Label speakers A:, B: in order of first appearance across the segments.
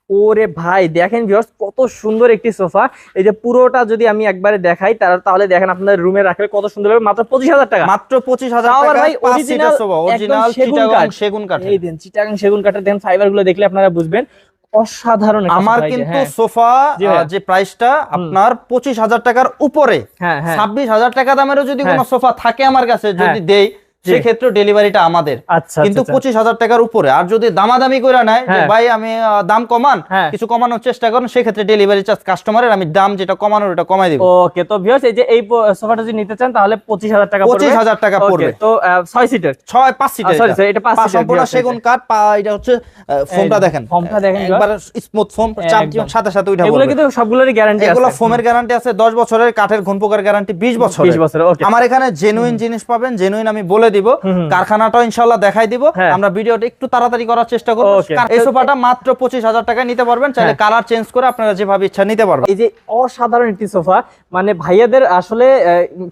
A: ওরে ভাই দেখেন ভিউয়ার্স কত সুন্দর একটি সোফা। এই যে পুরোটা যদি আমি একবারে দেখাই তাহলে দেখেন আপনাদের রুমে রাখলে কত সুন্দর হবে, মাত্র 25,000 টাকা।
B: মাত্র 25,000 টাকা
A: ভাই
B: 5 সিটার সোফা, অরিজিনাল চিটাগাং সেগুন কাঠ।
A: এই দেন চিটাগাং সেগুন কাঠের দেন ফাইবার গুলো দেখলে আপনারা বুঝবেন অসাধারণ।
B: আমার কিন্তু সোফা যে প্রাইসটা আপনার 25,000 টাকার উপরে, 26,000 টাকা দামেরও যদি কোনো সোফা থাকে আমার কাছে যদি দেই সেক্ষেত্রে ডেলিভারিটা আমাদের, কিন্তু 25,000 টাকার উপরে। আর যদি দামাদামি করে নেয় যে ভাই আমি দাম কমান, কিছু কমানোর চেষ্টা করেন, সেক্ষেত্রে ডেলিভারি চার্জ কাস্টমারের আমি দাম যেটা কমানোর ওটা কমাই দেব।
A: ওকে, তো ভিউয়ার্স এই যে এই সোফাটা যদি নিতে চান তাহলে 25,000 টাকা পড়বে।
B: 25,000 টাকা পড়বে।
A: তো 6 সিটার
B: 5 সিটার,
A: সরি এটা 5 সিটার
B: সম্পূর্ণ সেগুন কাঠ। এটা হচ্ছে ফোমটা দেখেন, একবার স্মুথ ফোম, চাপ দিবেন সাথে সাথে উঠা পড়বে।
A: এগুলো কিন্তু সবগুলোরই গ্যারান্টি আছে।
B: এগুলো ফোমের গ্যারান্টি আছে 10 বছরের, কাঠের ঘন পোকার গ্যারান্টি 20 বছর।
A: ওকে,
B: আমার এখানে জেনুইন জিনিস পাবেন, জেনুইন আমি বলে দিব, কারখানাটাও ইনশাআল্লাহ দেখাই দিব। আমরা ভিডিওটা একটু তাড়াতাড়ি করার চেষ্টা করব। এই সোফাটা মাত্র 25,000 টাকা নিতে পারবেন, চাইলে কালার চেঞ্জ করে আপনারা যেভাবে ইচ্ছা নিতে পারবেন।
A: এই যে অসাধারণ একটি সোফা, মানে ভাইয়াদের আসলে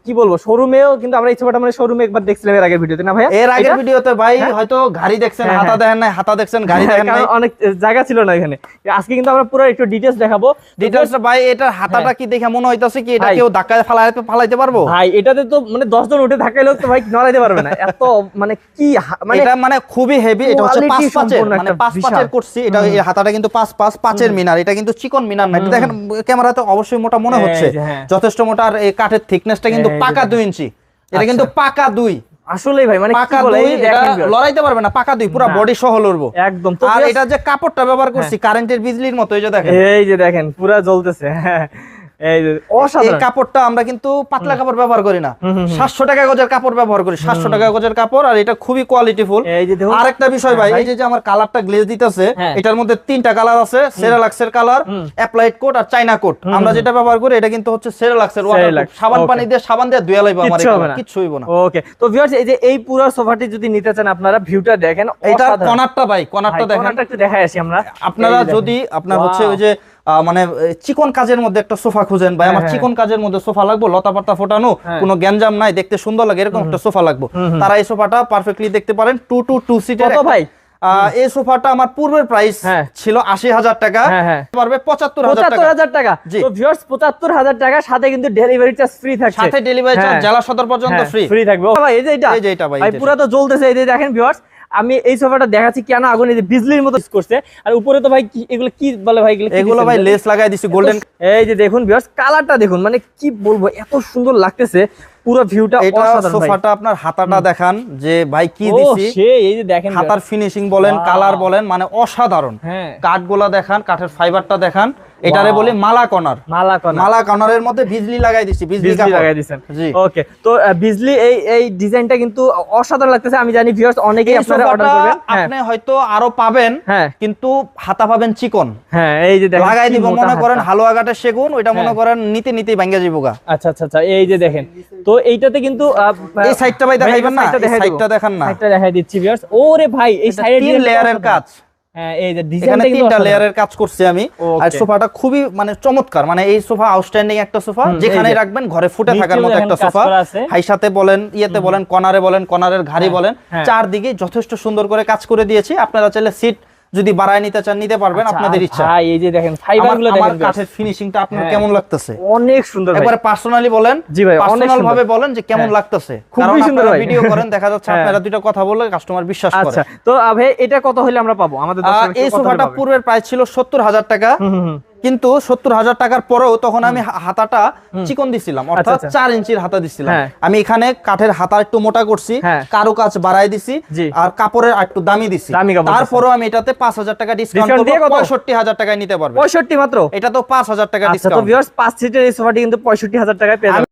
A: কি বলবো, শোরুমেও কিন্তু আমরা এই সোফাটা মানে শোরুমে একবার দেখছিলাম এর আগের ভিডিওতে, না ভাইয়া?
B: এর আগের ভিডিওতে ভাই হয়তো গাড়ি দেখছেন, হাতা দেখেন নাই, হাতা দেখছেন, গাড়ি দেখেন নাই,
A: অনেক জায়গা ছিল না এখানে। আজকে কিন্তু আমরা পুরো একটু ডিটেইলস দেখাবো।
B: ডিটেইলসটা ভাই এটার হাতাটা কি দেখে মনে হইতাছে কি এটা কেউ ধাক্কা ফালাইতে পারবো?
A: ভাই এটাতে তো মানে 10 জন উঠে ধাক্কাইলো তো ভাই নড়াইতে পারবে না, এত মানে কি মানে
B: এটা মানে খুবই হেভি। এটা হচ্ছে 5 পাঁচের, মানে 5 পাঁচের করছি। এটা এই হাতাটা কিন্তু 5 মিনার, এটা কিন্তু চিকন মিনার না। এটা দেখেন ক্যামেরাতে অবশ্যই মোটা মনে হচ্ছে, যথেষ্ট মোটা। আর এই কাঠের থিকনেসটা কিন্তু পাকা 2 ইঞ্চি। এটা কিন্তু পাকা 2
A: আসলেই ভাই, মানে
B: পাকা 2, এটা লড়াইতে পারবে না, পাকা 2 পুরো বডি সহ লড়বো
A: একদম।
B: আর এটা যে কাপড়টা ব্যবহার করছি কারেন্টের বিজলির মতো,
A: এই যে দেখেন পুরো জ্বলতেছে। এই
B: কাপড়টা আমরা কিন্তু পাতলা কাপড় ব্যবহার করি না, 700 টাকা গজের কাপড় ব্যবহার করি, 700 টাকা গজের কাপড়। আর এটা খুবই কোয়ালিটিফুল। আরেকটা বিষয় ভাই, এই যে আমার কালারটা গ্লেজ দিতেছে, এটার মধ্যে 3টা কালার আছে, সেরালাক্সের কালার, অ্যাপ্লাইড কোট আর চাইনা কোট। আমরা যেটা ব্যবহার করি এটা কিন্তু হচ্ছে সেরালাক্সের ওয়াটারপ্রুফ। সাবান পানি দিয়ে সাবান দিয়ে ধুয়ে লাইবো, আমার কিছু হইব না।
A: ওকে, তো ভিউয়ার্স এই যে এই পুরো সোফাটি যদি নিতে চান আপনারা ভিউটা দেখেন,
B: এটা কর্নারটা ভাই, কর্নারটা দেখেন,
A: কর্নারটা একটু দেখাই আসি আমরা।
B: আপনারা যদি আপনার হচ্ছে ওই যে মানে চিকন কাজের মধ্যে একটা সোফা খুঁজেন, ভাই আমার চিকন কাজের মধ্যে সোফা লাগবে, লতা পাতা ফোটানো, কোনো গ্যাঞ্জাম নাই, দেখতে সুন্দর লাগে, এরকম একটা সোফা লাগবে, তারা এই সোফাটা পারফেক্টলি দেখতে পারেন। 2 সিটার।
A: কত ভাই?
B: এই সোফাটা আমার পূর্বের প্রাইস ছিল 80,000 টাকা, পারবে 75,000 টাকা।
A: তো ভিউয়ার্স 75,000 টাকা, সাথে কিন্তু ডেলিভারি চার্জ ফ্রি থাকছে,
B: সাথে ডেলিভারি চার্জ জেলা সদর পর্যন্ত ফ্রি
A: থাকবে। ভাই এই যে এটা ভাই পুরো তো জ্বলতেছে। এই যে দেখেন ভিউয়ার্স, আমি এই সোফাটা দেখাচ্ছি কেন আগুন, এই যে বিজলির মতো করছে। আর উপরে তো ভাই এগুলো কি বলে ভাই?
B: এগুলো ভাই লেস লাগাই দিছি গোল্ডেন।
A: এই যে দেখুন ভিউয়ার্স, কালারটা দেখুন, মানে কি বলবো, এত সুন্দর লাগতেছে পুরো ভিউটা।
B: অসাধারণ। সোফাটা আপনার হাতাটা দেখান যে ভাই কি দিছি,
A: এই যে দেখেন
B: হাতার ফিনিশিং বলেন, কালার বলেন, মানে অসাধারণ। কাঠগুলা দেখান, কাঠের ফাইবারটা দেখান, এটারে বলি মালা কর্নার। মালা কর্নারের মধ্যে বিজলি লাগাই দিছি, বিজলি লাগাই দিবেন। জি
A: ওকে, তো বিজলি এই ডিজাইনটা কিন্তু অসাধারণ লাগতেছে। আমি জানি ভিউয়ার্স অনেকেই আপনারা অর্ডার করবেন,
B: আপনি হয়তো আরো পাবেন, কিন্তু হাতা পাবেন চিকন।
A: এই যে দেখেন
B: লাগাই দিব, মনে করেন হালুয়াঘাটের সেগুন, ওইটা মনে করেন নিতে ভাঙ্গা যাইবগা।
A: আচ্ছা, এই যে দেখেন, তো এইটাতে কিন্তু
B: এই সাইডটা ভাই দেখাইবেন না, সাইডটা দেখান না,
A: সাইডটা দেখাই দিচ্ছি ভিউয়ার্স। ওরে ভাই এই সাইডে
B: 3 লেয়ারের কাজ,
A: এই যে ডিজাইনটা কিন্তু
B: 3টা লেয়ারের কাজ করছি আমি। আর সোফাটা খুবই মানে চমৎকার, মানে এই সোফা আউটস্ট্যান্ডিং একটা সোফা, যেখানে রাখবেন ঘরে ফুটে থাকার মতো একটা সোফা। হাইসাতে বলেন, ইয়েতে বলেন, কর্নারে বলেন, কর্নারের ঘাড়ি বলেন, চারদিকে যথেষ্ট সুন্দর করে কাজ করে দিয়েছি। আপনারা চাইলে সিট যদি বাড়ায় নিতে চান নিতে পারবেন, আপনাদের ইচ্ছা।
A: ভাই এই যে দেখেন ফাইবারগুলো দেখেন,
B: আমার কাঠের ফিনিশিংটা আপনার কেমন লাগতেছে?
A: অনেক সুন্দর ভাই,
B: একবার পার্সোনালি বলেন।
A: জি ভাই,
B: পার্সোনাল ভাবে বলেন যে কেমন লাগতেছে,
A: খুবই সুন্দর ভাই।
B: ভিডিও করেন, দেখা যাচ্ছে আপনারা দুটো কথা বললে কাস্টমার বিশ্বাস করে।
A: আচ্ছা, তো ভাই এটা কত হইলে আমরা পাবো? আমাদের
B: এই সোফাটা পূর্বের প্রাইস ছিল 70,000 টাকা, কিন্তু 70,000 টাকার পরেও তখন আমি হাতাটা চিকন দিছিলাম, অর্থাৎ 4 ইঞ্চির হাতা দিছিলাম। আমি এখানে কাঠের হাতা একটু মোটা করছি, কারো কাজ বাড়াই দিছি, আর কাপড়ের একটু দামি দিছি। তারপরেও আমি এটাতে 5,000 টাকা ডিসকাউন্ট করব, 65,000 টাকায় নিতে পারবেন।
A: 65 মাত্র?
B: এটা তো 5,000 টাকা ডিসকাউন্ট।
A: তো ভিউয়ার্স 5 সিটের এই সোফাটি কিন্তু 65,000 টাকায় পেয়ে যাবেন।